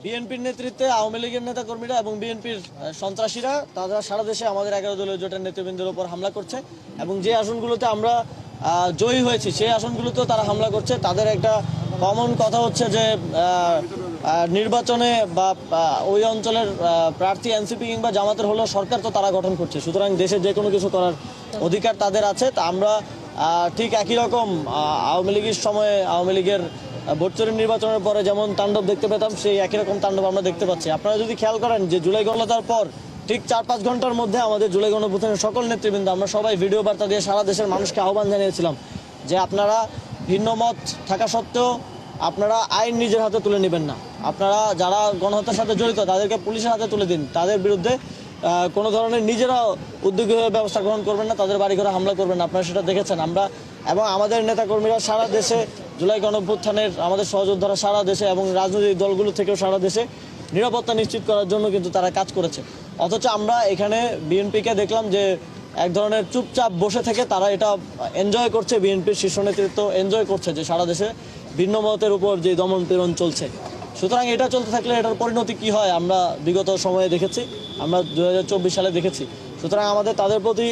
বিএনপির নেতৃত্বে আওয়ামী লীগের নেতাকর্মীরা এবং বিএনপির সন্ত্রাসীরা তারা সারা দেশে আমাদের 11 দলীয় জোটের নেতৃবৃন্দের উপর হামলা করছে এবং যে আসনগুলোতে আমরা জয়ী হয়েছি সেই আসনগুলোতেও তারা হামলা করছে। তাদের একটা কমন কথা হচ্ছে যে নির্বাচনে বা ওই অঞ্চলের প্রার্থী এনসিপি কিংবা জামাতের হলেও সরকার তো তারা গঠন করছে, সুতরাং দেশে যে কোনো কিছু করার অধিকার তাদের আছে। তা আমরা ঠিক একই রকম আওয়ামী লীগের সময়ে আওয়ামী লীগের ভোট চুরি নির্বাচনের পরে যেমন তাণ্ডব দেখতে পেতাম সেই একই রকম তাণ্ডব আমরা দেখতে পাচ্ছি। আপনারা যদি খেয়াল করেন যে জুলাই গণহত্যার পর ঠিক 4-5 ঘন্টার মধ্যে আমাদের জুলাই গণঅভ্যুত্থানের সকল নেতৃবৃন্দ আমরা সবাই ভিডিও বার্তা দিয়ে সারা দেশের মানুষকে আহ্বান জানিয়েছিলাম যে আপনারা ভিন্ন মত থাকা সত্ত্বেও আপনারা আইন নিজের হাতে তুলে নেবেন না, আপনারা যারা গণহত্যার সাথে জড়িত তাদেরকে পুলিশের হাতে তুলে দিন, তাদের বিরুদ্ধে কোনো ধরনের নিজেরাও উদ্যোগী হয়ে ব্যবস্থা গ্রহণ করবেন না, তাদের বাড়ি ঘরে হামলা করবেন না। আপনারা সেটা দেখেছেন। আমরা এবং আমাদের নেতাকর্মীরা সারা দেশে জুলাই গণঅভ্যুত্থানের আমাদের সহযোদ্ধারা সারা দেশে এবং রাজনৈতিক দলগুলো থেকেও সারা দেশে নিরাপত্তা নিশ্চিত করার জন্য কিন্তু তারা কাজ করেছে। অথচ আমরা এখানে বিএনপিকে দেখলাম যে এক ধরনের চুপচাপ বসে থেকে তারা এটা এনজয় করছে, বিএনপির শীর্ষ নেতৃত্ব এনজয় করছে যে সারা দেশে ভিন্ন মতের উপর যে দমন পীড়ন চলছে। সুতরাং এটা চলতে থাকলে এটার পরিণতি কি হয় আমরা বিগত সময়ে দেখেছি, আমরা 2024 সালে দেখেছি। সুতরাং আমাদের তাদের প্রতি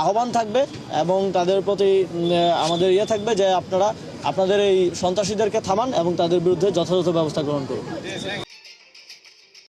আহ্বান থাকবে এবং তাদের প্রতি আমাদের থাকবে যে আপনারা আপনাদের এই সন্ত্রাসীদেরকে থামান এবং তাদের বিরুদ্ধে যথাযথ ব্যবস্থা গ্রহণ করুন।